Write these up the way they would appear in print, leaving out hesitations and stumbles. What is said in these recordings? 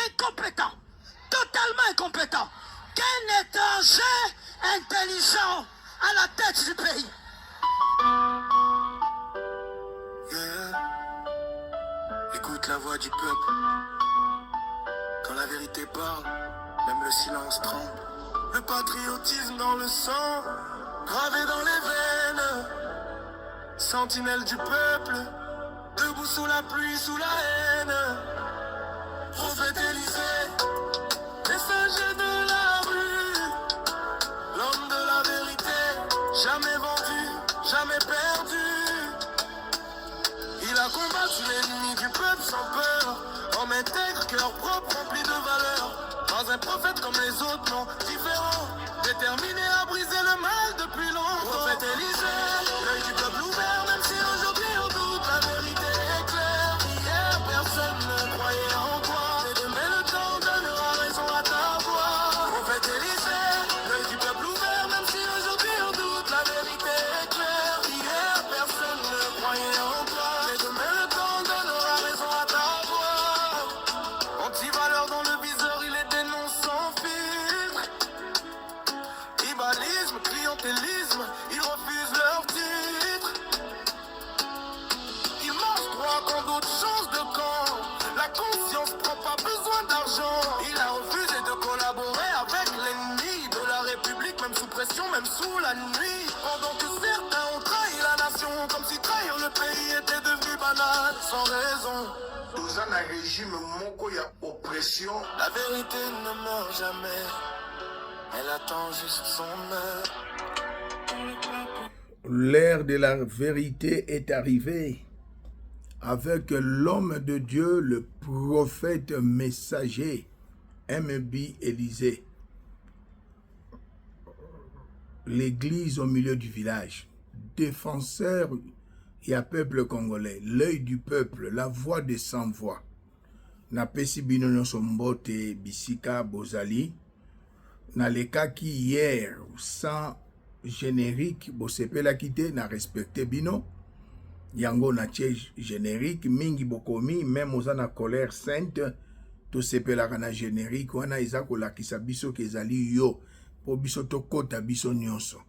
incompétent, totalement incompétent, qu'un étranger intelligent à la tête du pays. Écoute la voix du peuple. Quand la vérité parle, même le silence tremble. Le patriotisme dans le sang, gravé dans les veines. Sentinelle du peuple, debout sous la pluie, sous la haine. Prophète Élysée, messager de la rue, l'homme de la vérité, jamais vendu, jamais perdu. Il a combattu l'ennemi du peuple sans peur, homme intègre, cœur propre, rempli de valeur. Pas un prophète comme les autres, non, différent, déterminé à briser le mal depuis longtemps. Prophète Élysée, l'œil du peuple ouvert, même si aujourd'hui on doute, la vérité est claire. Hier, personne ne croyait en toi, et demain le temps donnera raison à ta voix. Prophète Élysée, l'œil du peuple ouvert, même si aujourd'hui on doute, la vérité est claire. Hier, personne ne croyait en toi, et demain le temps donnera raison à ta voix. Anti-valeur dans le viseur, il les dénonce sans filtre. Tribalisme, clientélisme, ils refusent leur titre. Ils marchent droit quand d'autres changent de camp. La conscience prend pas besoin d'argent. Il a refusé de collaborer avec l'ennemi de la République, même sous pression, même sous la nuit. Pendant que certains ont trahi la nation, comme si trahir le pays était devenu banal, sans raison. Dans un régime moko ya oppression, La vérité ne meurt jamais, elle attend juste son heure. L'ère de la vérité est arrivée avec l'homme de Dieu, le prophète messager, MB Élysée. L'église au milieu du village, défenseur et à peuple congolais, l'œil du peuple, la voix des sans-voix. Napesi bino nyonso mbote bisika bozali. Nalekaki hier sans générique bosepelaki te na respecte bino. Yango na tie générique mingi bokomi même oza na colère sainte tosepelaka na générique wana eza kolakisa biso ke ezali yo po biso tokota biso nyonso.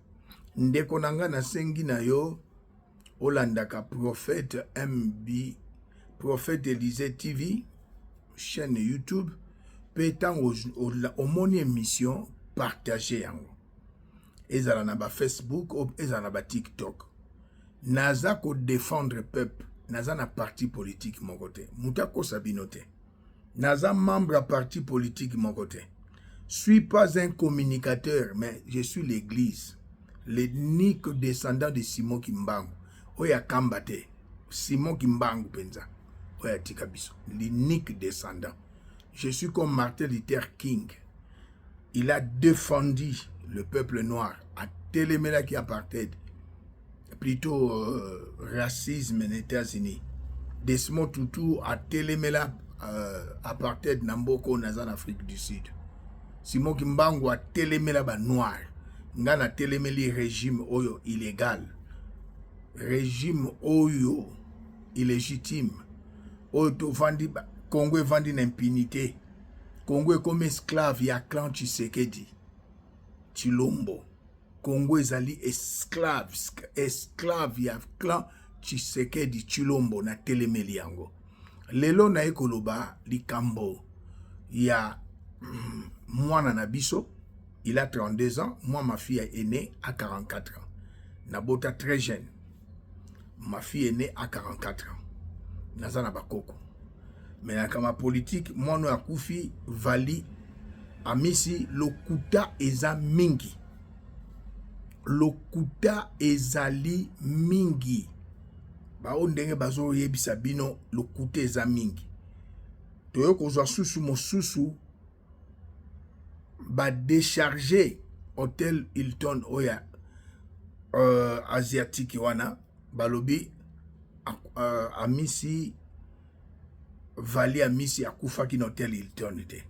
Ndeko na nga nasengi na yo olandaka prophète MB, prophète Élysée TV, chaîne YouTube, pe tango omoni émission partager yango. Ezala na ba Facebook, ezala na ba TikTok. Naza ko défendre peuple, naza na parti politique mon côté. Moutako sabinote. Naza membre à parti politique mon côté. Suis pas un communicateur, mais je suis l'église. L'unique descendant de Simon Kimbangu. Oya Kambate. Simon Kimbangu penza. Oya Tikabiso. L'unique descendant. Je suis comme Martin Luther King. Il a défendu le peuple noir à Téléméla qui apartheid. Plutôt racisme aux États-Unis. Desmond Tutu à Téléméla apartheid Namboko en Afrique du Sud. Simon Kimbangu a Téléméla ba noir. Ngana Téléméli régime oyo illégal. Régime oyo illégitime. Oyo to vandi Congo vandi n'impunité. Congo est comme esclave ya clan Tshisekedi. Chilombo. Congo ezali esclave ya clan Tshisekedi Chilombo na Téléméli yango. Lelo na ekoloba likambo ya mwana na biso, il a 32 ans, moi ma fille est née à 44 ans. Nabota très jeune. Ma fille est née à 44 ans. Nazana bakoko. Mais na kama politique, moi no akufi vali amisi lokuta eza mingi. Lokuta ezali mingi. Ba ondenge bazo yebisa bino lokuta eza mingi. Toyo kozwa susu mosusu ba décharger Hôtel Hilton oya asiatique wana balobi amisi vali amisi akufaki na Hôtel Hilton te.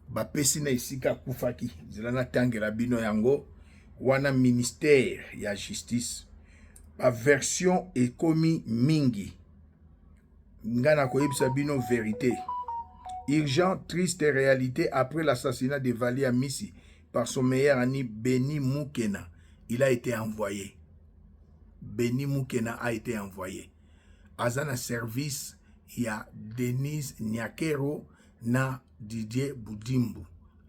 Ba pesi na isika akufaki zilana tangela bino yango wana ministère ya justice. Ba version ekomi mingi. Ngana koyebisa bino vérité. Urgent, triste réalité après l'assassinat de Vali Amissi par son meilleur ami Beni Moukena. Il a été envoyé. Beni Moukena a été envoyé. Azana service, il y a Denise Nyakero na Didier Boudimbu,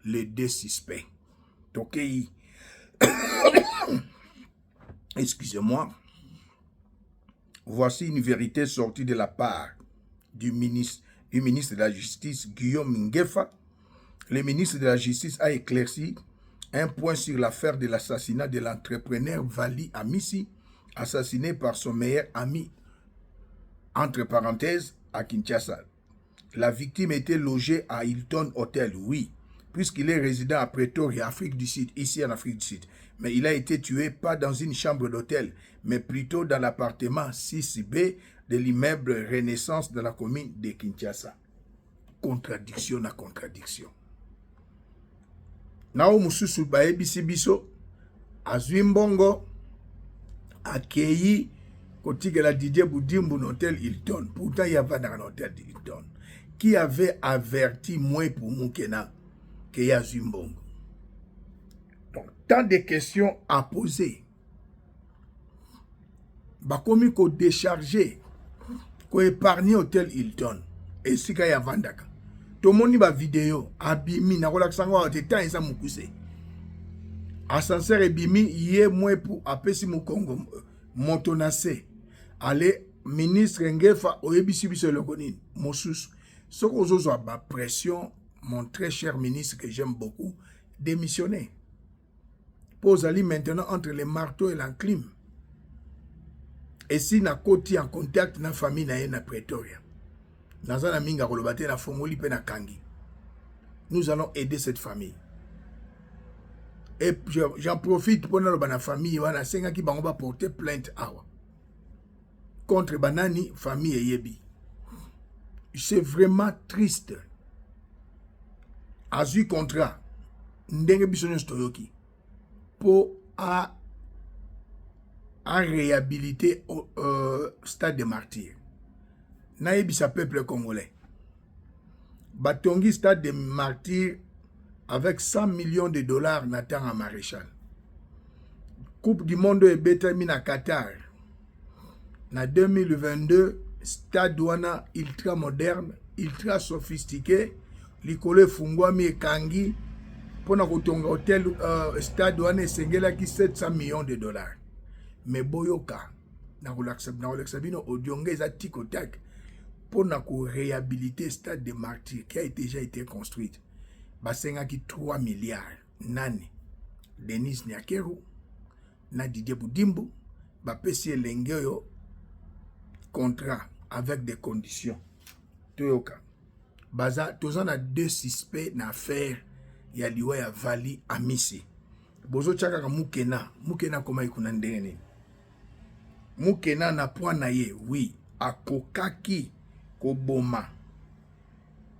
les deux suspects. Tokei. Excusez-moi. Voici une vérité sortie de la part du ministre de la Justice, Guillaume Ngefa. Le ministre de la Justice a éclairci un point sur l'affaire de l'assassinat de l'entrepreneur Vali Amissi, assassiné par son meilleur ami, entre parenthèses, à Kinshasa. La victime était logée à Hilton Hotel, oui, puisqu'il est résident à Pretoria, Afrique du Sud, ici en Afrique du Sud. Mais il a été tué pas dans une chambre d'hôtel, mais plutôt dans l'appartement 6B de l'immeuble Renaissance de la commune de Kinshasa. Contradiction à contradiction. Nao mususu baebisi biso azwi mbongo akei kotikela Didier Boudimbu n'hôtel Hilton. Pourtant il y avait dans l'hôtel Hilton. Qui avait averti moi pour Moukena qu'il y a azwi mbongo. Donc tant de questions à poser. Bakomi ko décharger ko épargner hôtel Hilton et sika ya vandaka. Tomoni ba vidéo abimi na kolakisanga wa te temps esa mukuse. Ascenseur ebimi yé moi pour apesi mukongo montonase. Ale ministre Ngefa oyebisi biso lokonini mosusu. Soko zozo ba pression mon très cher ministre que j'aime beaucoup démissionner. Pose Ali maintenant entre les marteaux et l'enclume. Et si na koti en contact na famille na ye na Pretoria. Nazana minga kolobate na fongoli pe na kangi. Nous allons aider cette famille. Et j'en profite pour na la famille wana senga ki bango ba porter plainte awa. Contre banani famille yebi. C'est vraiment triste. Azui contrat ndenge biso stoyoki pour à réhabiliter au stade de martyrs. Naïbisa peuple congolais. Batongi stade de martyrs avec 100 millions de dollars n'attend à maréchal. Coupe du monde est bétamine à Qatar. Na 2022, stade douana ultra moderne, ultra sophistiqué, likole fungwami et kangi, pour na kotonga hotel stade douane sengela ki 700 millions de dollars. Mais boyoka, na kolaksabino odionge za tikotak, pour na réhabiliter stade de martyrs qui a déjà été construite. Basenga ki 3 milliards. Nani? Denis Nyakero, na Didier Boudimbu, bapesi elengeyo contrat avec des conditions. Toyoka. Baza, tozan a 2 suspects na affaire ya liwa ya Vali Amissi. Bozo chaka Moukena. Moukena koma ikuna ndenge. Moukena na point na ye, oui, akokaki koboma.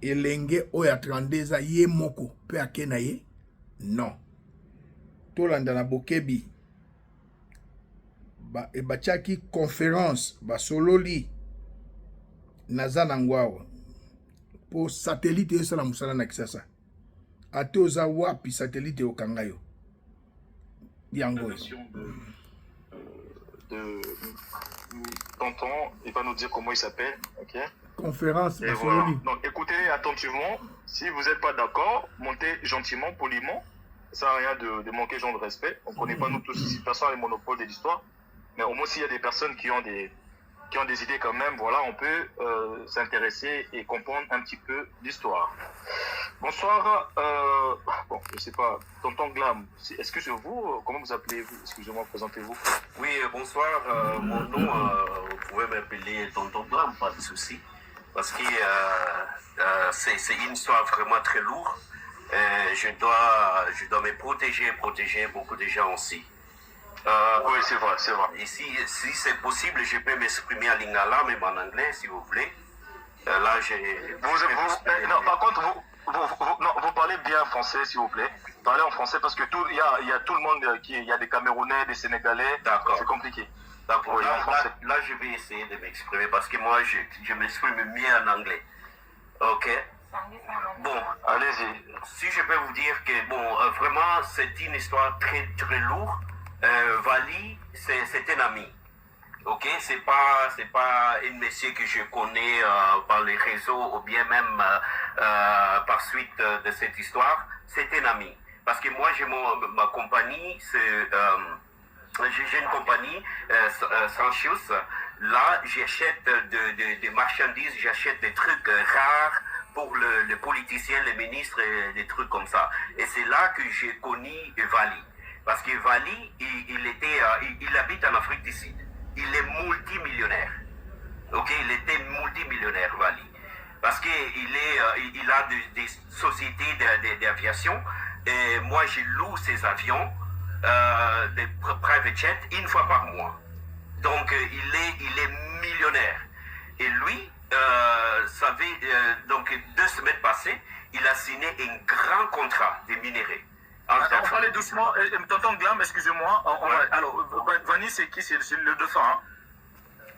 Elenge oya 32 ans ye moko pe akena ye? Non. Tolanda na bokebi. E bachaki conférence basololi nazana ngwawa pour satellite esala musala na Kisasa. Ate oza wapi satellite okangayo yango de tonton, il va nous dire comment il s'appelle, ok? Conférence et voilà. Donc écoutez attentivement, si vous n'êtes pas d'accord, montez gentiment, poliment, ça n'a rien de manquer genre de respect. On ne connaît pas nous tous ici, de toute façon les monopoles de l'histoire, mais au moins s'il y a des personnes qui ont des idées quand même, voilà, on peut s'intéresser et comprendre un petit peu l'histoire. Bonsoir, bon, je sais pas, tonton Glam, est-ce que c'est vous, comment vous appelez-vous? Excusez-moi, présentez-vous. Oui, bonsoir, mon nom, vous pouvez m'appeler tonton Glam, pas de souci, parce que c'est une histoire vraiment très lourde. Je dois me protéger beaucoup de gens aussi. Oui, c'est vrai, c'est vrai. Et si c'est possible, je peux m'exprimer en lingala, même en anglais, si vous voulez. Là, non, par contre, vous parlez bien français, s'il vous plaît. Parlez en français parce que il y a tout le monde il y a des Camerounais, des Sénégalais. D'accord. C'est compliqué. D'accord. Oui, là, je vais essayer de m'exprimer parce que moi, je m'exprime mieux en anglais. Ok. si je peux vous dire que, bon, vraiment, c'est une histoire très, très lourde. Vali, c'est un ami. Ok, c'est pas un monsieur que je connais par les réseaux ou bien même par suite de cette histoire. C'est un ami. Parce que moi, j'ai ma compagnie, j'ai une compagnie, Sancius. Là, j'achète des marchandises, j'achète des trucs rares pour les politiciens, les ministres, et des trucs comme ça. Et c'est là que j'ai connu Vali. Parce que Vali, il habite en Afrique du Sud. Il est multimillionnaire. Ok, il était multimillionnaire, Vali. Parce qu'il a des sociétés d'aviation. Et moi, je loue ces avions, des private jets, une fois par mois. Donc, il est millionnaire. Et lui, donc 2 semaines passées, il a signé un grand contrat de minerais. On parlait doucement. Tonton Glam, excusez-moi. Alors, Vali, c'est qui? C'est le dauphin, hein?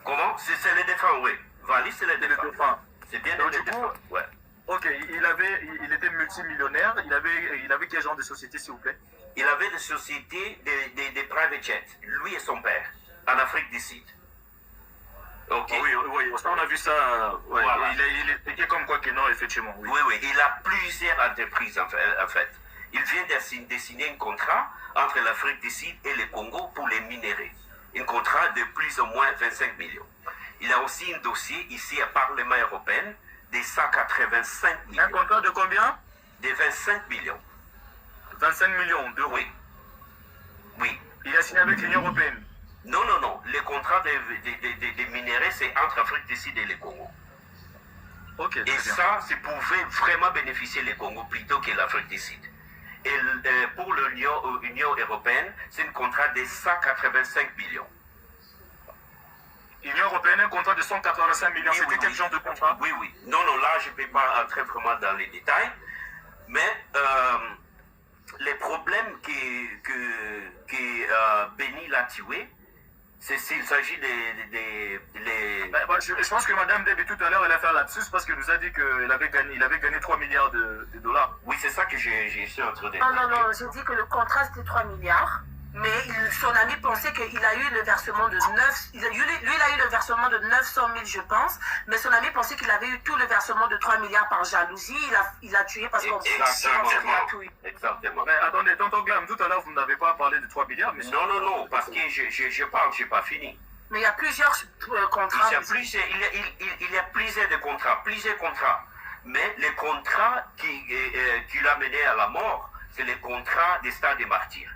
Comment? C'est le défunt, oui. Vali, c'est le défunt. C'est bien le défunt, ouais. Ok, il était multimillionnaire. Il avait quel genre de société, s'il vous plaît? Il avait des sociétés, des private jets, lui et son père, en Afrique du Sud. Okay. Oui, on a vu ça. Ouais. Voilà. Il expliquait comme quoi que non, effectivement. Oui, il a plusieurs entreprises, en fait. Il vient de signer un contrat entre l'Afrique du Sud et le Congo pour les minéraux. Un contrat de plus ou moins 25 millions. Il a aussi un dossier ici au Parlement européen de 185 millions. Un contrat de combien? De 25 millions. 25 millions d'euros. Oui. Il a signé avec l'Union européenne? Non. Le contrat des minéraux, c'est entre l'Afrique du Sud et le Congo. Ok. Et ça pouvait vraiment bénéficier le Congo plutôt que l'Afrique du Sud. Et pour l'Union européenne, c'est un contrat de 185 millions. L'Union européenne, un contrat de 185 millions. C'était quel genre de contrat? Oui. Non, là, je ne peux pas entrer vraiment dans les détails. Mais les problèmes que Béni l'a tué, c'est s'il s'agit je pense que Mme Debbie tout à l'heure, elle a fait un lapsus parce qu'elle nous a dit qu'il avait gagné 3 milliards de dollars. Oui, c'est ça que j'ai su entre deux. Non, j'ai dit que le contrat c'était 3 milliards, mais son ami pensait qu'il a eu le versement de 9... Lui, il a eu le versement de 900 000, je pense, mais son ami pensait qu'il avait eu tout le versement de 3 milliards par jalousie. Il a tué parce qu'on pensait qu'il a tout eu. Exactement. Mais attendez, tonton Glam, tout à l'heure, vous n'avez pas parlé de 3 milliards, mais... Non, parce que je parle, je n'ai pas fini. Mais il y a plusieurs contrats. Il y a plusieurs contrats. Mais les contrats qui l'a mené à la mort, c'est les contrats des stades des martyrs.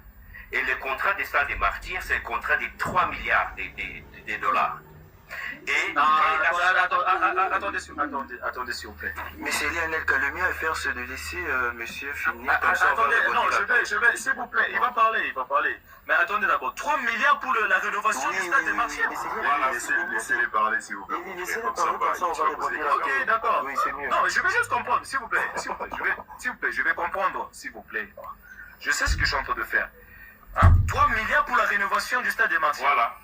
Et le contrat des stades des martyrs, c'est le contrat de 3 milliards de dollars. Et attendez, s'il vous plaît. Monsieur Lionel Calomia a faire se de laisser monsieur finir comme ça. Attendez, non, je vais, s'il vous plaît, il va parler. Mais attendez d'abord, 3 milliards pour la rénovation du stade des martyrs. Voilà, laissez-les parler, s'il vous plaît. Laissez-les parler comme ça, on va répondre. Ok, d'accord. Oui, c'est mieux. Non, je vais juste comprendre, s'il vous plaît. Je vais comprendre, s'il vous plaît. Je sais ce que je suis en train de faire. 3 milliards pour la rénovation du stade des martyrs. Voilà.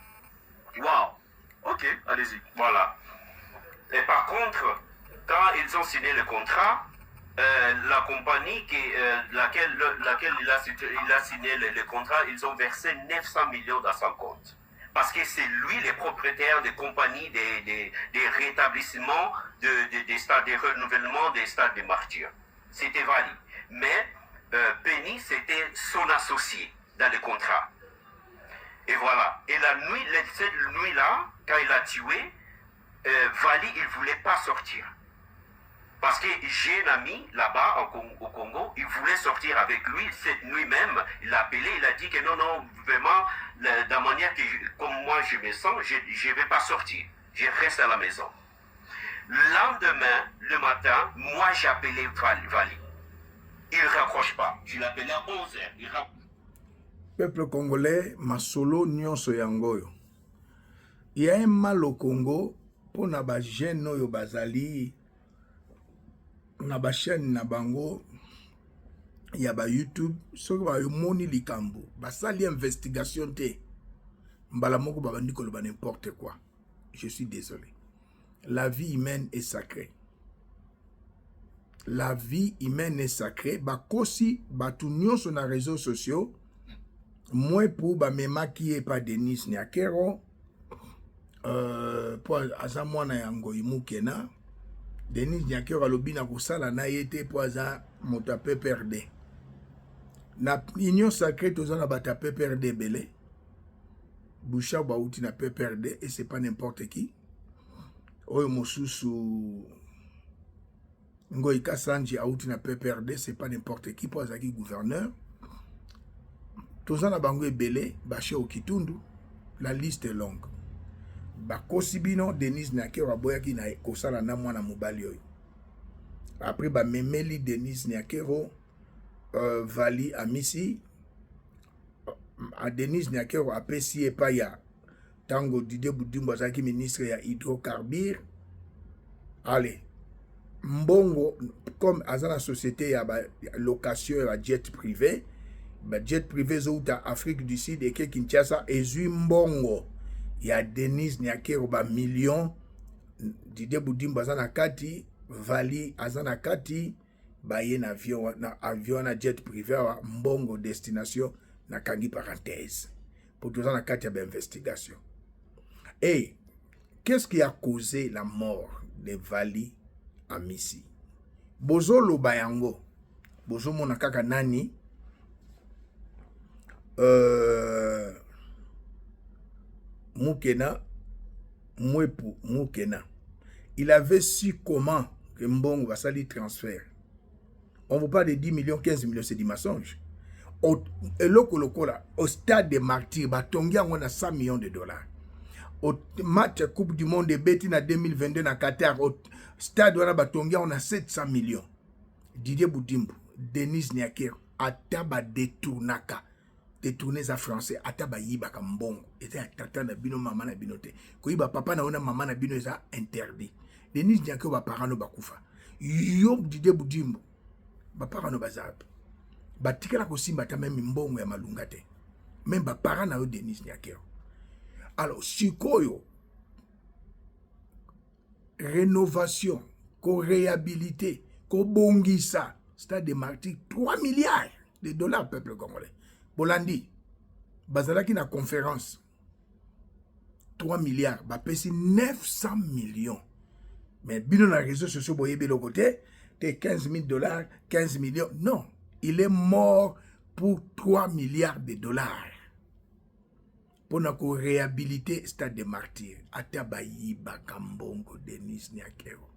Wow. Ok, allez-y. Voilà. Et par contre, quand ils ont signé le contrat, la compagnie laquelle il a signé le contrat, ils ont versé 900 millions dans son compte. Parce que c'est lui le propriétaire des compagnies, des rétablissements, des stades, des renouvellements des stades des martyrs. C'était Vali. Mais Penny, c'était son associé dans le contrat. Et voilà. Et cette nuit-là, quand il a tué, Vali, il ne voulait pas sortir. Parce que j'ai un ami là-bas au Congo, il voulait sortir avec lui. Cette nuit même, il l'a appelé, il a dit que non, vraiment, de la manière comme moi je me sens, je ne vais pas sortir. Je reste à la maison. Le lendemain, le matin, moi j'ai appelé Vali. Il ne raccroche pas. Je l'ai appelé à 11h. Peuple congolais, masolo nyonso yangoyo. Il y a un mal au Congo pour naba jeune oyo bazali naba chaîne na bango ya ba YouTube soki ba moni likambo basali investigation te mbala moko babandi koloba n'importe quoi. Je suis désolé. La vie humaine est sacrée. la vie humaine est sacrée. Bakosi batu nyonso na réseaux sociaux. Moi pour ba mema qui est pas Denis Nyakero. Pour aza mwana yango imukena. Denis Nyakero alobi na kosala na yete pour aza moto PPRD. Na union sacrée toza na bata PPRD belé. Boucha Baouti na PPRD et c'est pas n'importe qui. Oyo mosusu Ngoï Kassanji Aouti na PPRD, c'est pas n'importe qui pour Azaki gouverneur. Tozana Bango Belé, Baché Okitundu, la liste est longue. Bakosibino, Denis Nyakero Aboyaki na Kosala na mwana mobali oyo. Après ba memeli Denis Nyakero Vali Amisi a Denis Nyakero apesi epa ya Tango Didier Boudimbo Azaki ministre ya hydrocarbures. Allez, mbongo comme à la société ya ba location ya jet privé, ba jet privé zouta Afrique du Sud et ke Kinshasa ezui mbongo ya Denis Nyakero ba million Didier Boudimbo azana kati Vali azana kati ba ye na avion na jet privé wa mbongo destination na kangi parenthèse pour tout ça na kati ya ba investigation. Et qu'est-ce qui a causé la mort de Vali Amisi? Bozo Lobayango, Bozo Monakaka Nani, Moukena, Mwepu, Moukena. Il avait su comment que Mbongo va salir transfert. On ne veut pas de 10 millions, 15 millions, c'est du mensonge. Au stade des martyrs, on a 100 millions de dollars. Au match Coupe du Monde de Betty en 2022 à Qatar, au stade Batongia, on a 700 millions. Didier Boudimbo, Denis Nyakero, Ataba détournaka, détourner ça français, Ataba yiba kambongo, et c'est tata na bino maman na binote. Koyiba papa na ona maman na bino ça interdit. Denis Nyakero ba parano bakufa. Yob Didier Boudimbo, ba parano bazab. Ba tikala ko simba ta même mbongo ya malunga te. Même ba parana yo Denis Nyakero. Alors, Sikoyo, rénovation, réhabilité, bongisa, stade de martyrs, 3 milliards de dollars, peuple congolais. Bolandi, Bazalaki na conférence, 3 milliards, Bapesi 900 millions. Mais bino na réseaux sociaux, boyebe le côté, t'es 15 000 dollars, 15 millions. Non, il est mort pour 3 milliards de dollars. Pour nous réhabiliter stade de martyrs. Atabayi Bakambongo Denis Nyakero.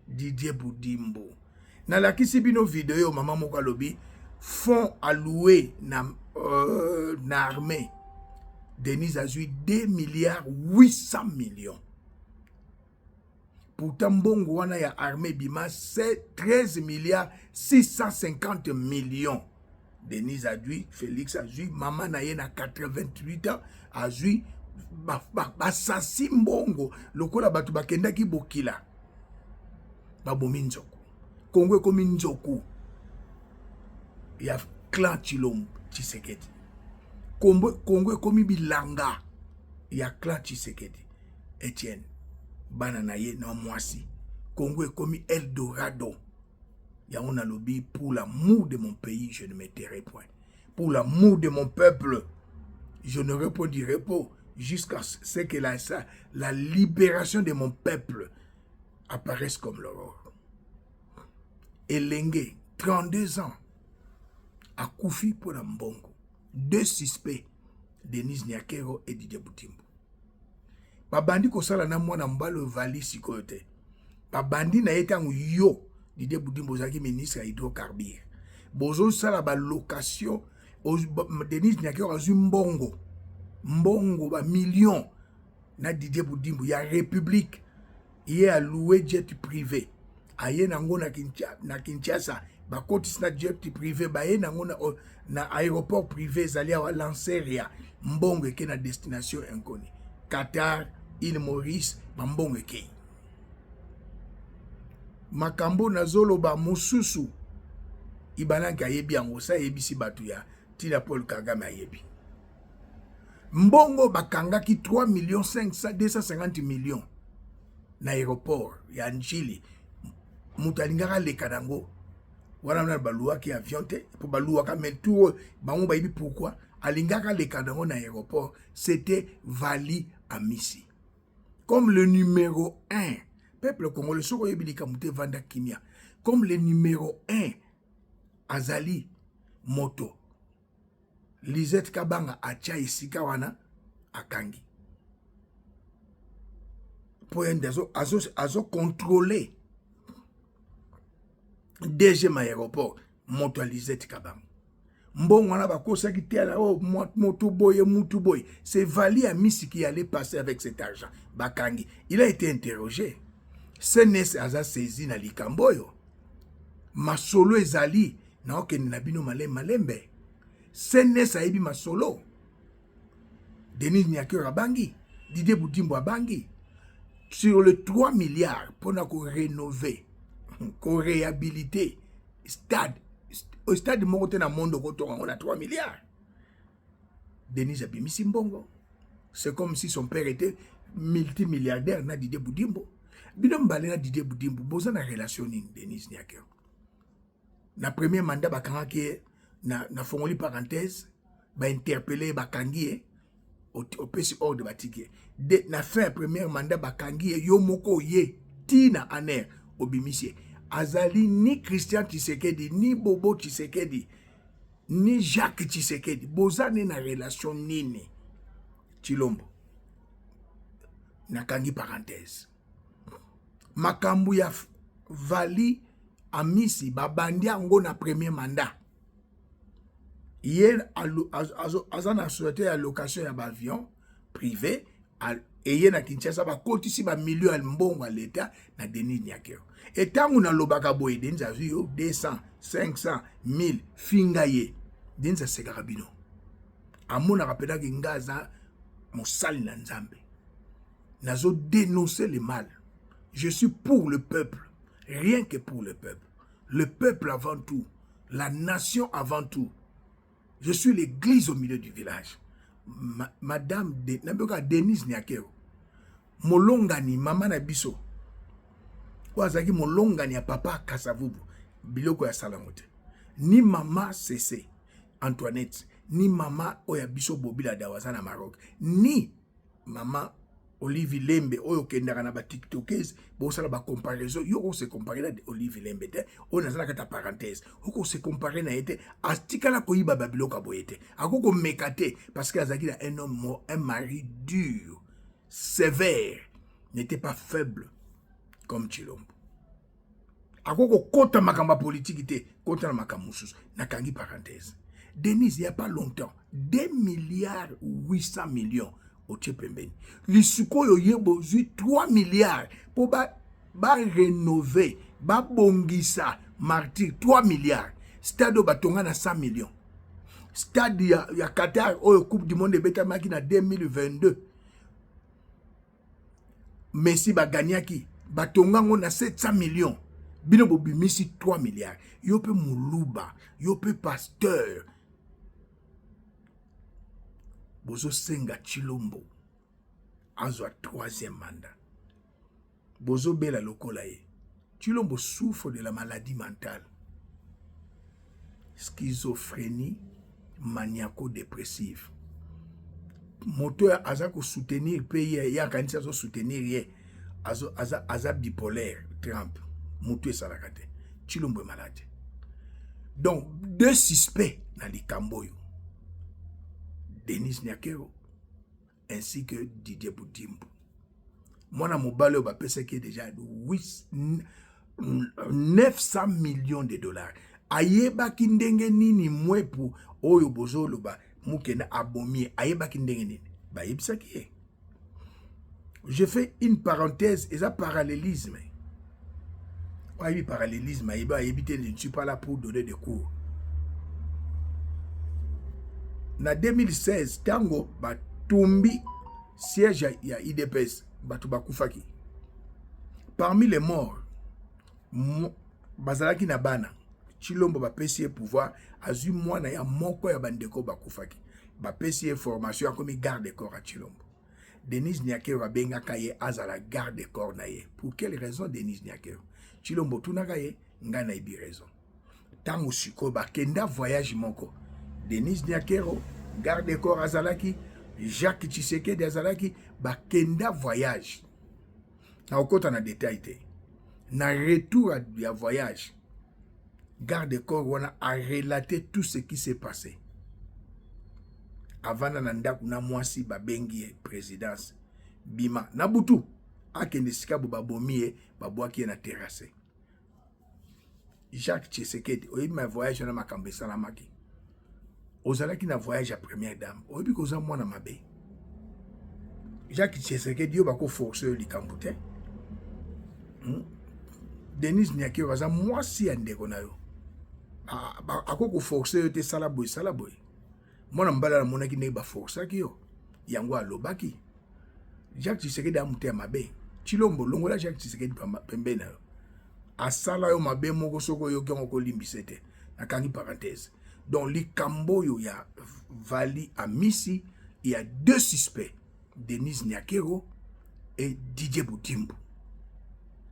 Didier Boudimbo. Na la kisibino vidéo maman moko lobi fonds alloué na armée. Denis a eu 2 milliards 800 millions. Pourtant bongo wana ya armée bima c'est 13 milliards 650 millions. Denis a dû, Félix a dû, maman na ye na 88 ans, a dû, basasi mbongo, lokola batu bakenda ki bokila. Babomi nzoku. Kongwe komi nzoku. Ya clan Chilombo, Tshisekedi. Kongwe komi bilanga. Ya clan Tshisekedi. Etienne, bana na ye na mwasi. Kongwe komi Eldorado. Yaona lobby, pour l'amour de mon pays, je ne me tairai point. Pour l'amour de mon peuple, je ne répondrai pas jusqu'à ce que la libération de mon peuple apparaisse comme l'aurore. Elenge, 32 ans, a Koufi pour Mbongo. 2 suspects, Denis Nyakero et Didier Boudimbo. Babandi kosala na mwana mbalo Vali Sikoyote. Babandi na etangu yo. Didier Boudimbo Zaki ministre à hydrocarbures. Bozo sala ba location Denis Nyakero a eu mbongo ba millions na Didier Boudimbo ya République. Il a loué jet privé. Aye nango na Kinshasa ba kotis na jet privé ba ye nango na aéroport privé zalia wa Lanceria mbongo ke na destination inconnue. Qatar, Île Maurice, mbongo ke. Makambo na zolo ba mususu ibananki ayebi yango sa yebisi batu ya Tila Paul Kagame ayebi. Mbongo bakangaki 3 millions 250 millions na aéroport ya Njili mutalingaka leka nango wana na balua ki avion te pour balua ka mais tout bango ba yibi pourquoi alingaka leka nango na aéroport c'était Vali Amisi comme le numéro 1 peuple congolais soko yebilika mute vanda kimia comme le numéro 1 azali moto Lisette Kabanga acha isika wana akangi pour azo contrôler DG aéroport moto Lisette Kabanga mbongo wana bakosaki te ala moto boye c'est Vali Amisi qui allait passer avec cet argent bakangi il a été interrogé CNS aza saisi na likamboyo masolo ezali na okende na bino malembe CNS ayebi masolo Denis Nyakero abangi Didier Budimbo abangi sur le 3 milliards pour rénover ko réhabiliter stade au stade moko te na monde kotonga on a 3 milliards Denis abimisi mbongo c'est comme si son père était multimilliardaire na Didier Budimbo bino mbale na Didier Budimbo boza na relation ni Denis Nyakero na premier mandat bakangaki na fongoli parenthèse ba interpeller bakangi au pesi ordre batiki de na fin premier mandat bakangi yo moko ye tina aner obimisi azali ni Christian Tshisekedi ni Bobo Tshisekedi ni Jacques Tshisekedi bozane na relation nini Chilombo nakangi parenthèse makambu ya Vali Amisi babandi yango na premier mandat hier azana société ya location ya avion privé et na Kinshasa ba kotisi ba million ya mbongo à l'état na Denis Nyakero et tangu na lobaka boye Denis azuyo 200 500 1000 fingaye Denis sekarabino amona rapela ki ngaza mosali na nzambe nazo dénoncer le mal je suis pour le peuple rien que pour le peuple avant tout la nation avant tout je suis l'église au milieu du village madame Denise Nyakero molongani mama na biso wazaki molongani ya papa Kasavubu biloko ya salamote ni mama Cessé Antoinette ni mama oya biso Bobila Dawaza na Maroc ni mama Olivier Lembe oyo kendaka na ba tiktokers bo sala ba comparaison yo on se comparer na Olivier Lembe te on a sala kata parenthèse on se comparer na été astikala ko yiba babiloko boyete akoko mekate parce que azaki na un homme un mari dur sévère n'était pas faible comme Chilombo akoko kota makamba politique te kota na makamusus na kangi parenthèse Denis il y a pas longtemps 2 milliards 800 millions au Tchepembeni. Lisukoyo yebo zui 3 milliards pour ba rénover, ba bongisa martyr 3 milliards. Stade batonga na 100 millions. Stade ya Qatar au Coupe du Monde beta maki na 2022. Messi ba gagnaki batonga na 700 millions. Bino bobimisi 3 milliards. Yope Muluba, yope Pasteur. Bozo senga Chilombo azwa 3e mandat. Bozo bela lokola ye. Chilombo souffre de la maladie mentale. Schizophrénie maniaco-dépressive. Moto aza ko soutenir pays ya kanisa zo soutenir ye. Aza bipolaire Trump. Moto salakate. Chilombo est malade. Donc 2 suspects na likamboyo. Denis Nyakero ainsi que Didier Budimbo. Mwana mobale ba pesa qui est déjà 900 millions de dollars. Ayeba kindenge nini mwepu oyo bozolo ba mukena abomi ayeba kindenge nini. Ba yebisa ki. Je fais une parenthèse et ça parallélisme. Oui, parallélisme, je ne suis pas là pour donner des cours. En 2016, tango batumbi siège ya IDPS batu bakufaki. Parmi les morts, bazalaki na bana. Chilombo bapesi pouvoir azu mwana ya moko ya bandeko bakufaki. Bapesi formation comme garde corps à Chilombo. Denis Nyakero abenga kaye azala garde corps na ye. Pour quelle raison Denis Nyakero? Chilombo tunaka ye nga na ibi raison. Tango siko ba kenda voyage moko. Denis Nyakero, garde corps azalaki, Jacques Tshisekedi azalaki ba kenda voyage. Na okota na détail te. Na retour à voyage. Garde corps wana a relaté tout ce qui s'est passé. Avant na ndaku na mwasi ba bengi présidence bima nabutu akende sika bo babomi babwaki na terrasse. Jacques Tshisekedi oyebi ma voyage na makambo esalamaki. Ozalaki na voyage à première dame oyebi koza mwana mabe. Jacques Tshisekedi yo bako forcer likambo te. Denis Nyakero aza mwasi ya ndeko na yo. Akoko forcer yo te salaboy salaboy. Mwana mbala na monaki ne ba forcer ki yo. Yango alobaki. Jacques Tshisekedi amuté mabe. Chilombo longola Jacques Tshisekedi pembe na yo. Asala yo mabe moko soko yo kyongo limbisete. Nakangi parenthèse. Donc likambo yo ya Vali à Misi, il y a 2 suspects. Denis Nyakero et Didier Boutimbu.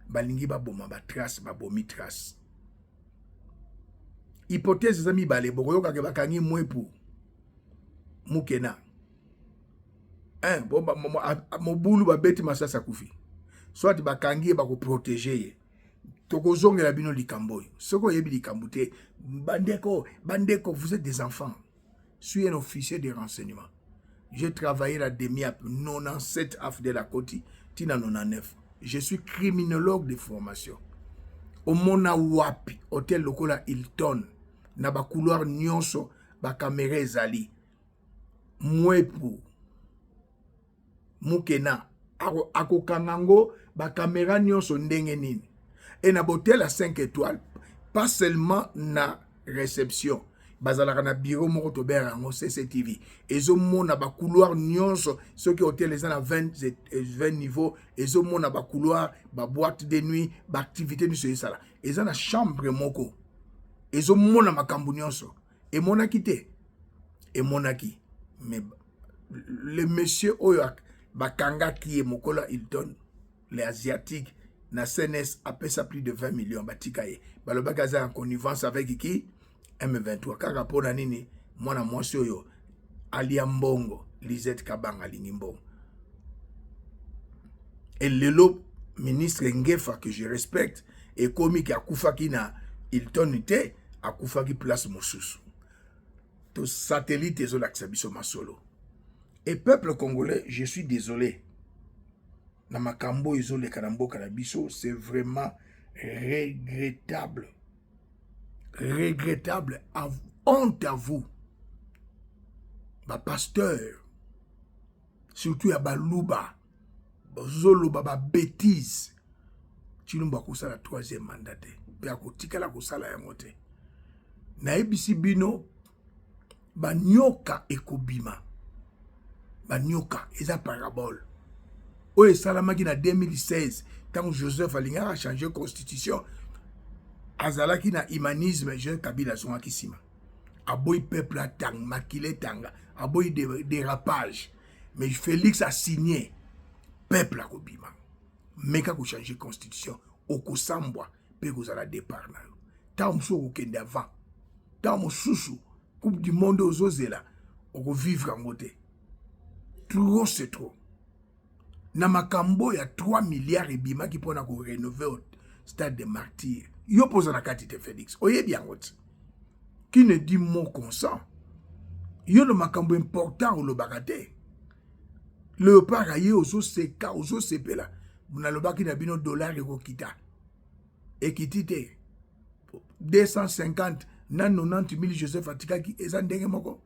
Balingi baboma ba trace babomi trace. Hypothèse zami bale bokoyo ka bakangi mwepu mukena. Bon mobulu ba beti masasa kufi. Soit bakangi ba ko protéger. Tokozongela bino likambo. Soko yebi likambo te bandeko vous êtes des enfants. Je suis un officier de renseignement. J'ai travaillé la demi-ap 97 af de la Côte tina 99. Je suis criminologue de formation. Au mona wapi hôtel lokola Hilton na ba couloir nyonso ba caméra ezali. Mwepu mukena ako kangango ba caméra nyonso ndenge nini. Et na hôtel à 5 étoiles, pas seulement na réception. Bazalaka na bureau moko to bera ngo CCTV. Ezo mona ba couloir nyonso, ceux qui hôtel les à 20 niveaux, ezo mona ba couloir, ba boîte de nuit, ba activité ni so sala. Ezo na chambre moko. Ezo mona makambu nyonso. Et mona kité. Et monaki. Mais le monsieur Oyak bakanga qui est mokola Hilton, les asiatiques na CNS appelle ça plus de 20 millions batikaye. Balobakaza en connivence avec qui M23 kaka pona nini mwana mwasi oyo alia mbongo Lisette Kabanga lingimbongo. Et lelo ministre Ngefa que je respecte et komi ki akufaki na Hilton te akufaki place mosusu. To satellite ezo laksa biso masolo. Et peuple congolais, je suis désolé. Na makambo izole kanambo kanabiso, c'est vraiment regrettable. Regrettable. Honte à vous. Ba pasteur. Surtout ya baluba. Zolo baba bêtise. Chilumba kusala 3e mandat. Pe akotikala kusala yangote. Na ebisi bino banyoka ekobima. Banyoka eza parabole. Oye salamaki na 2016 tant Joseph Alinga a changé constitution azalaki na humanisme je Kabila zonga kisima aboy peuple a tang makile tanga aboy dérapage mais Félix a signé peuple a kobima meka ko changer constitution okosambwa pe kozala départ na yo tant muso okende avant tant mususu coupe du monde ozozela oko vivre ngote trop c'est trop. Na makambo ya 3 milliards ebima ki pona ko rénover au stade de martyrs. Yo posa na katite Félix. Oye bien ngoti. Qui ne dit mot consent. Yo le makambo important ou le bagate. Le paraye ozo seka ozo sepela. Muna lo baki na bino dollar eko kita. Ekitite 250 na 90 000 Joseph Atikaki ezandenge moko.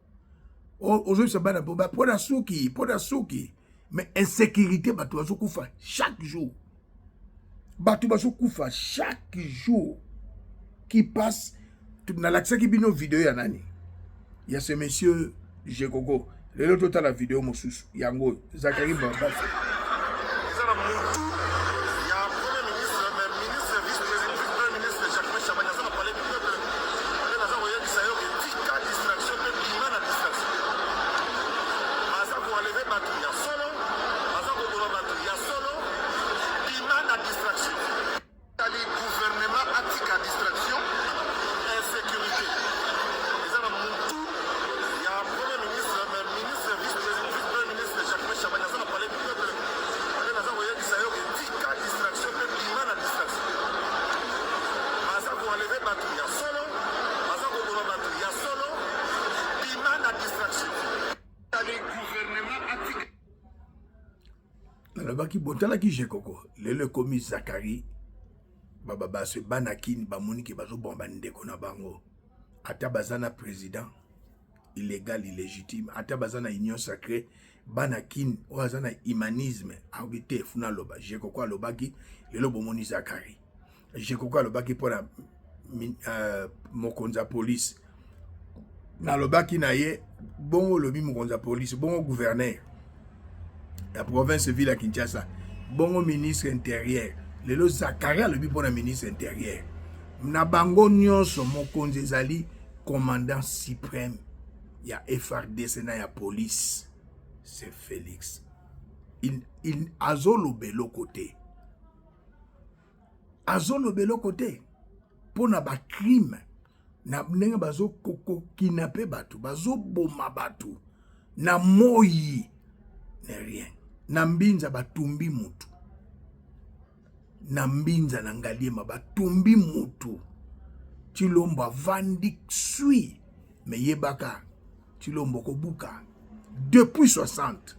Ozo sabana boba poda suki. Mais insécurité, bato koufa chaque jour. Bato koufa chaque jour. Qui passe, tout dans l'accès qui bino vidéo yanani. Il y a ce monsieur Jegogo. Le total la vidéo moussous. Yango, Zachary Bamba. Gouvernement alobaki bontala ki jekoko le commis Zakari baba se banakini bamoni ke bazo bomba ndeko na bango ata bazana président illégal illégitime ata bazana union sacrée banakini o azana humanisme habité funa loba jekoko alobaki lelo bomoni Zakari jekoko alobaki pona mokonza police nalobaki na ye bongo lobi mokonza police bongo gouverneur la province ville à Kinshasa bongo ministre intérieur lelo Zakari alobi pona ministre intérieur na bango nyonso mokonzi ezali commandant suprême ya FRDC na ya police c'est Félix il azolobelo côté pona ba crime na ndenge bazo koko kidnapper batu bazo boma batu na moyi na rien na mbinza batumbi mutu na mbinza na ngaliema batumbi mutu Chilombo avandi sui me yebaka Chilombo kobuka depuis 60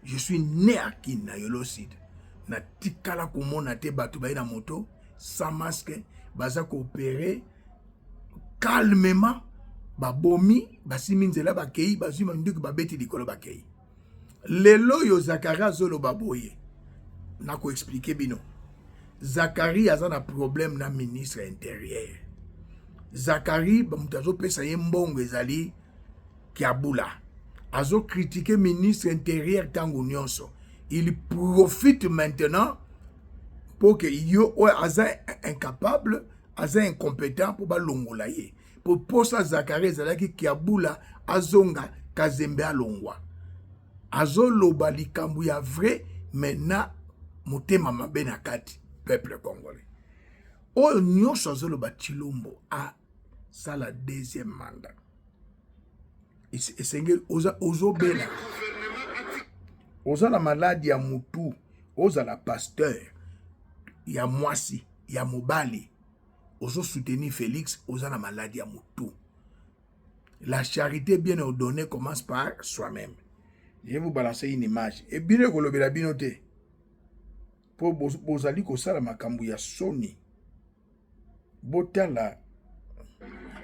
je suis né à Kin na Yoloside na tikala komona te batu bayi na moto sans masque baza coopérer calmement babomi basimi nzela bakei bazima ndiki babeti likolo bakei lelo yo Zakari azolo baboye na ko expliquer bino Zakari aza na problème na ministre intérieur Zakari bamutazo pesa ye mbongo ezali kiabula azo critiquer ministre intérieur tango nyonso il profite maintenant pour que yo aza incapable aza incompétent pour balongola ye pour posa Zakari ezalaki kiabula azonga kazembe alongwa azoloba likambo ya vrai maintenant motema mabe na kati peuple congolais oyo nyonso azoloba Chilombo a sala deuxième mandat esengeli ozobela oza na maladi ya mutu ozala pasteur ya mwasi ya mobali ozo soutenir Félix oza na maladi ya mutu. La charité bien ordonnée commence par soi-même. Je vais vous balancer une image et bien kolobela bino te po bozali kosala makambo ya soni botala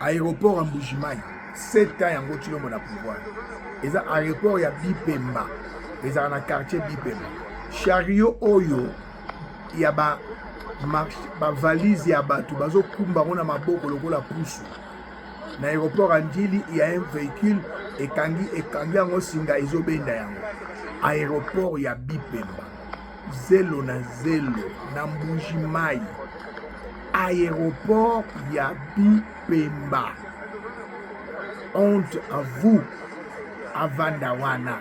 aéroport en Mbujimai 7 ans yango Chilombo na pouvoir eza aéroport ya Bipemba eza na quartier Bipemba chariot oyo ya ba valise ya batu bazo kumba na maboko lokola pusu na aéroport Andjili il y a un véhicule ekangi yango singa ezobenda yango aéroport ya Bipemba 0 na 0 na Mbujimai aéroport ya Bipemba. Honte à vous Avandawana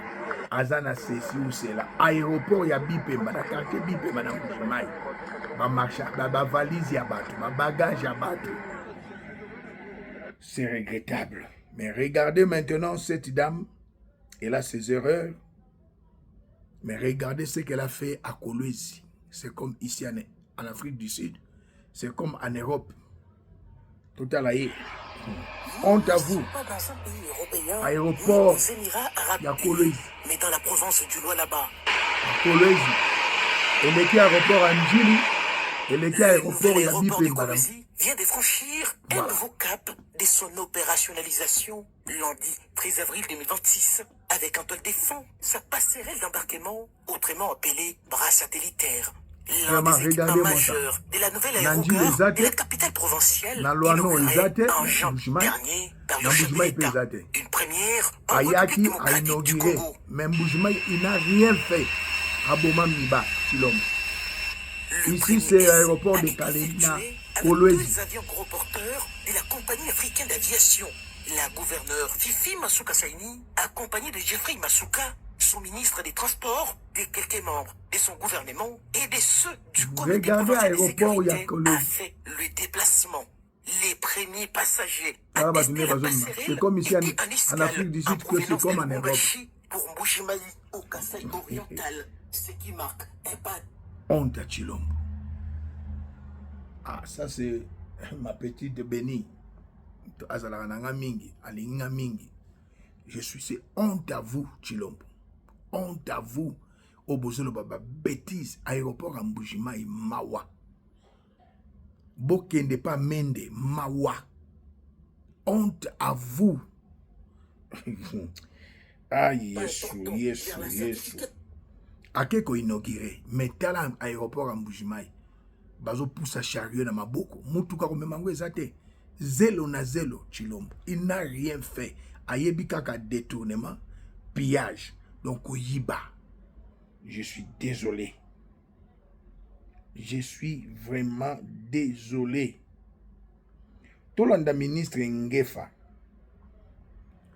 Azana Sesi ou c'est là aéroport ya Bipemba na quartier Bipemba na Mbujimai ba marcha ba valise ya batu ba bagage ya batu. C'est regrettable, mais regardez maintenant cette dame, elle a ses erreurs, mais regardez ce qu'elle a fait à Kolwezi. C'est comme ici en Afrique du Sud, c'est comme en Europe. Tout à l'heure. Honte à vous. Aéroport ya Kolwezi. Mais dans la province du Lualaba. Kolwezi. Elle était aéroport en Ndjili. Elle était aéroport ya Bipemba. Vient de franchir un nouveau cap de son opérationnalisation lundi 13 avril 2026 avec en toile de fond sa passerelle d'embarquement autrement appelée bras satellitaire. L'un des équipements majeurs de la nouvelle aérogare de la capitale provinciale inaugurée en janvier dernier par le chef de l'État. Une première en République démocratique du Congo. Mais Mbujimai, il n'a rien fait à Boma-Miba, Chilombo. Ici, c'est l'aéroport de Kalina, Kolwezi. Deux avions gros porteurs de la compagnie africaine d'aviation. La gouverneure Fifi Masuka Saini, accompagnée de Jeffrey Masuka, son ministre des Transports, de quelques membres de son gouvernement et de ceux du comité provincial de sécurité, a fait le déplacement. Les premiers passagers à tester la passerelle comme ici étaient en escale Afrique du Sud, que c'est comme en Europe. Pour Mbujimai au Kasaï oriental, ce qui marque un pas. Honte à Chilombo. Ah, ça c'est ma petite Béni. Azalananga mingi, alinga mingi. Je suis c'est honte à vous, Chilombo. Honte à vous. Obozolo baba bêtise aéroport à Mbujimai mawa. Bokende pas mende mawa. Honte à vous. Ah Yesu. Akeko inauguré. Mais tala aéroport à Mbujimai. Bazo poussa chariot na maboko. Mutuka komemango ezate. Zélo na zélo Chilombo. Il n'a rien fait. Ayebi kaka détournement, pillage. Donc oyiba. Je suis désolé. Je suis vraiment désolé. Tolanda ministre Ngefa.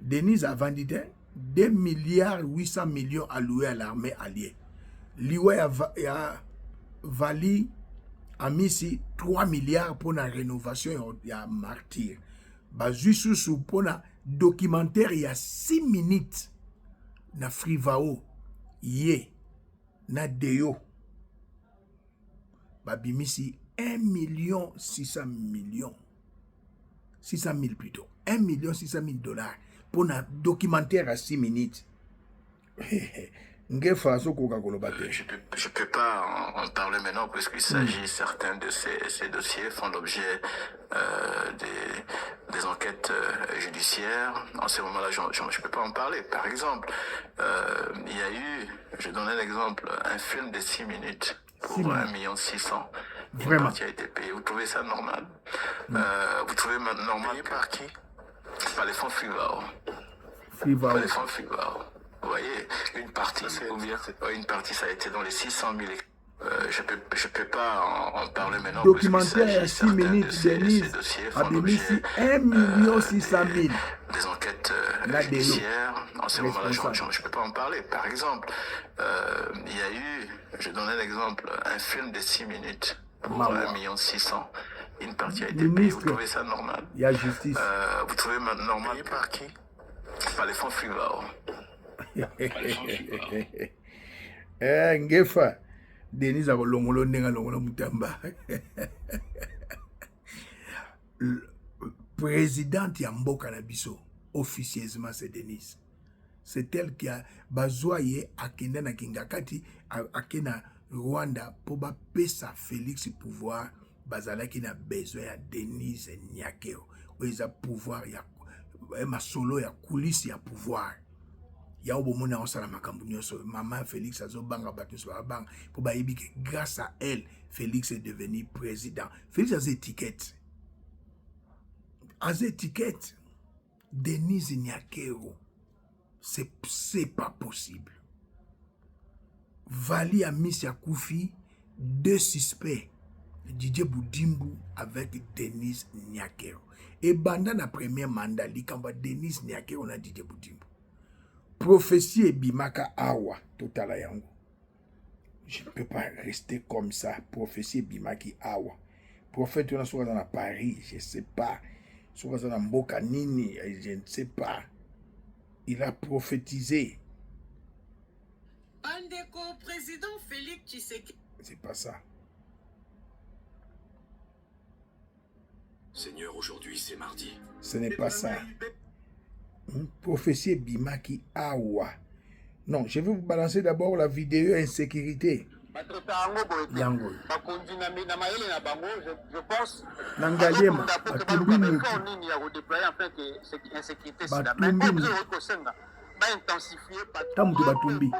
Denise a vendu 2 milliards 800 millions alloués à l'armée alliée. Liwe a vali a mis 3 milliards pour la rénovation et la martyr. Bazususu pour la documentaire il y a 6 minutes. Na Frivao. Ye. Na Deo. Babimisi 1 600 000 600 000 plutôt. 1 600 000 dollars pour un documentaire à 6 minutes. Je ne peux pas en parler maintenant parce qu'il s'agit, certains de ces dossiers font l'objet des enquêtes judiciaires. En ce moment-là, je ne peux pas en parler. Par exemple, il y a eu, je donne un exemple, un film de 6 minutes pour 1 600 000. Vraiment. Une partie a été payée. Vous trouvez ça normal? Vous trouvez normal par qui? Par les fonds Frivao. Par les fonds Frivao. Vous voyez, une partie, une partie, ça a été dans les 600 000. Je peux pas en parler maintenant. Documentaire à 6 minutes, Denise a mis 1 600 000. Des enquêtes judiciaires. En ce moment-là, je ne peux pas en parler. Par exemple, il y a eu, je donne un exemple, un film de 6 minutes pour 1 600 000. Une partie a été payée. Vous trouvez ça normal? Il y a justice. Vous trouvez normal par qui? Par les fonds Frivao. Ngefa Denise a longolo ndenga longolo mutamba. Présidente ya mboka na biso officieusement c'est Denise. C'est elle qui a bazoye akenda na kingakati akena Rwanda pour ba pesa Félix pouvoir bazala qui na besoin ya Denise Nyakeo. Oza pouvoir ya masolo ya coulisse ya pouvoir. Ya obomona osala makambu nyonso maman Félix azobanga bato so banga pour bayibi que grâce à elle Félix est devenu président. Félix a ses étiquettes. Denise Nyakero. C'est pas possible. Vali a mis à Koufi 2 suspects. Didier Boudimbu avec Denise Nyakero. Et pendant la première mandat, likamba Denise Nyakero na Didier Boudimbu. Prophétie et bimaka awa totala yango. Je ne peux pas rester comme ça. Prophétie et bimaki awa. Prophète on a soit dans Paris, je ne sais pas. Soit dans Mboka Nini, je ne sais pas. Il a prophétisé. Bandeko président Félix Tshisekedi. C'est pas ça. Seigneur, aujourd'hui c'est mardi. Ce n'est pas ça. Prophétie Bimaki Awa. Non, je vais vous balancer d'abord la vidéo insécurité. Yango. Je pense. Nangaliema. Batumbi mutu. Tamutu batumbi.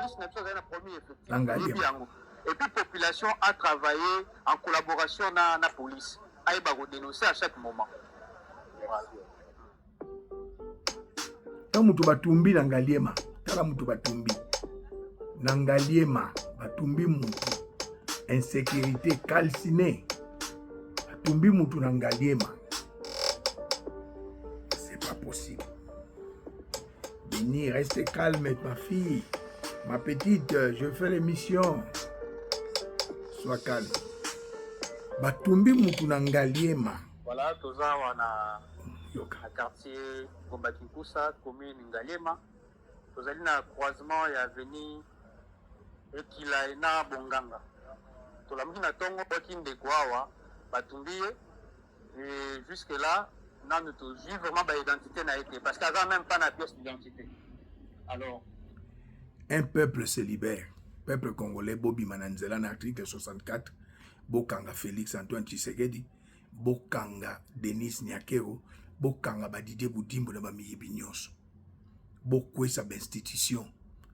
Nangaliema. Et puis population a travaillé en collaboration avec la police. Elle va dénoncer à chaque moment. Tamutu batumbi nangaliema. Tala mutu batumbi. Nangaliema. Batumbi mutu. Insécurité calcinée. Batumbi mutu nangaliema. C'est pas possible. Béni, reste calme ma fille. Ma petite, je fais l'émission. Sois calme. Batumbi mutu nangaliema. Voilà, toza wana na quartier Gomba Kinkusa, commune Ngaliema. Tozali na croisement ya avenue Ekila ena Bonganga. Tolamuki na tongo bakinde kwawa batumbiye et jusque là nanu toji vraiment ba identité na été parce qu'il n'y a même pas na pièce d'identité. Alors un peuple se libère. peuple congolais bobi mananzela na article 64 bokanga Félix Antoine Tshisekedi bokanga Denis Nyakero bokanga Didier Budimbo na bamiyibi nyonso bokwesa institution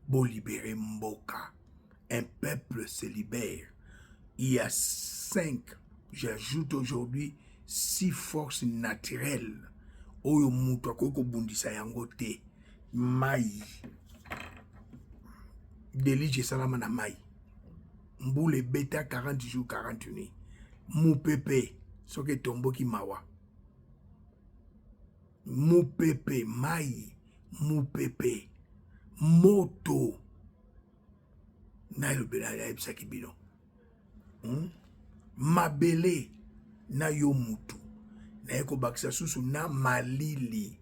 bo libérer mboka. Un peuple se libère. Il y a 5, j'ajoute aujourd'hui 6 forces naturelles. Oyo mutu akoko bundisa yango te. Mai. Delige salama na mai. Mboule beta 40 jours 40 nuits. Mou pepe. Soke tomboki mawa. Mou pepe. Mai. Mou pepe. Moto. Na yobela ya ebisaki bino. Mabele na yo mutu. Na yeko bakisa susu na malili.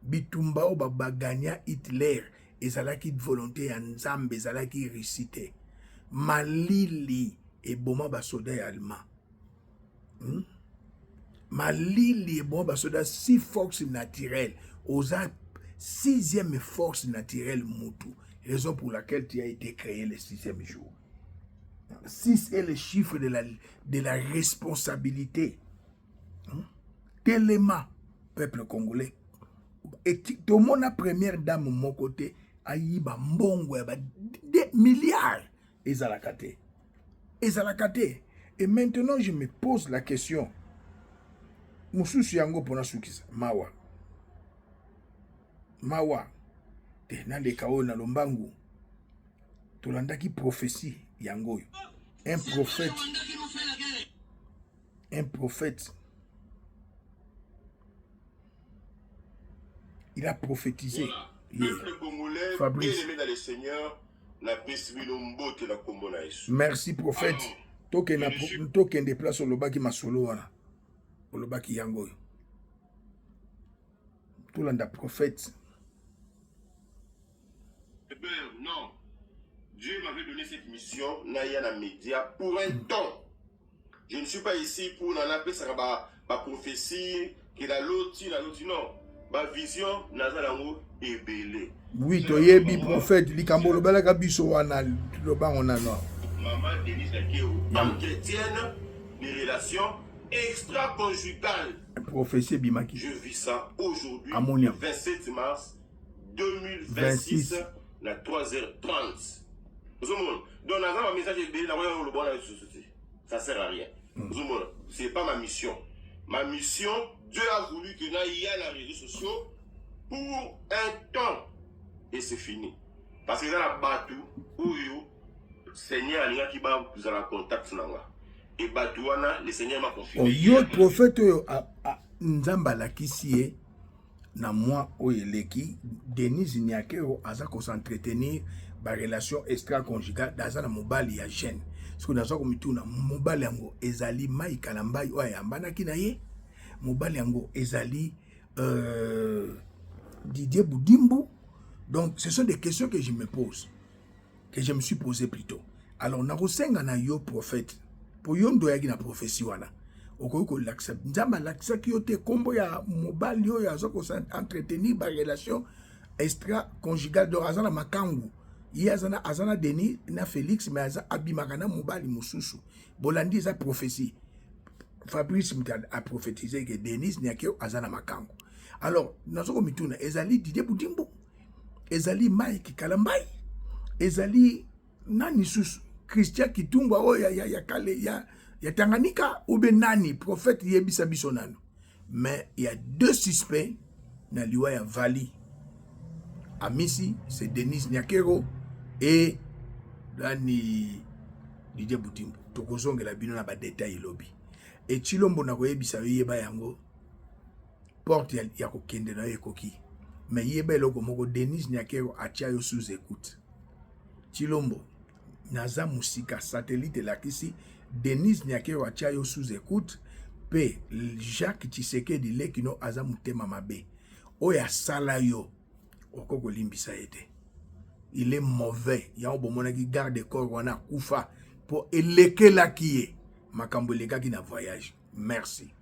Bitumba o babaganya Hitler. Ezalaki volonté ya nzambe. Ezalaki récité. Malili eboma basoda ya allemand. Malili eboma basoda 6 forces naturelles. Oza 6e force naturelle mutu. Raison pour laquelle tu as été créé le 6e jour. 6 est le chiffre de la responsabilité. Tellement, peuple congolais. Et tout le monde, la première dame, mon côté, a eu des milliards. Ezalakate. Et maintenant, je me pose la question. Moussoussi yango pona soukisa. Mawa. Dans les chaos na lombangu. Tolandaki prophétie yango. Un prophète. Il a prophétisé. Peuple congolais, Fabrice. bien aimé dans le Seigneur, la merci prophète. Token des places au lobaki masolo wana. Au lobaki yango. Tolanda prophète. Non. Dieu m'avait donné cette mission, Naya na média, pour un temps. Je ne suis pas ici pour n'appeler ça ma prophétie, que la l'autre, non. Ma vision, Nazalango est belée. Oui, toyebi prophète, likambo lobalaka biso wana lobango na no. Maman Denis Nakeo, femme chrétienne, des relations extra-conjugales. Prophétie bimaki. Je vis ça aujourd'hui, Ammonia. 27 mars 2026, à 3h30. Donc, dans un message, ça sert à rien. Ce n'est pas ma mission. Ma mission, Dieu a voulu que y ait les réseaux sociaux pour un temps. Et c'est fini. Parce que dans la batou, le Seigneur a qui va vous en contact. Et batouana, le Seigneur m'a confié. Yo prophète nzamba la kisie na moi oyeleki Denis Nyakero aza ko s'entretenir ba relation extra-conjugale dans na mobali ya jeune. Parce que nazo ko mituna mobali yango ezali mai kalambai oya ambanaki na ye. Mobali yango ezali Didier Budimbo. Donc ce sont des questions que je me pose, que je me suis posé plutôt. Alors nakosenga na yo prophète pour yo ndoyaki na prophétie wana. Okoko l'accepte. Nzamba l'accepte yote kombo ya mobali yo ya zoko entretenir ba relation extra-conjugale de azana makangu. Ye azana Denis na Félix mais aza abimaka na mobali mususu. Bolandi za prophétie. Fabrice a prophétisé que Denis Nyakeo azana makangu. Alors, nazoko mituna ezali Didier Budimbo, ezali Mike Kalambai, ezali nani susu Christian Kitumba o ya kale ya Tanganyika ou ben nani prophète yebisa biso nano. Mais il y a 2 suspects na liwa ya Vali. Amisi, c'est Denis Nyakero et nani Didier Budimbo. Tokozongela bino na ba détail lobby. Et Chilombo na koyebisa yeba yango porte ya kokende na ekoki. Mais yeba eloko moko Denis Nyakero atia yo sous écoute. Chilombo naza musika satellite la kisi Denis Nyakero atia yo sous écoute pe Jacques Tshisekedi lekino aza mutema mabe. Oya sala yo okoko limbisa ete. Il est mauvais. Ya obomona ki garde corps wana kufa pour elekela kiye. Makambo leka ki na voyage. Merci.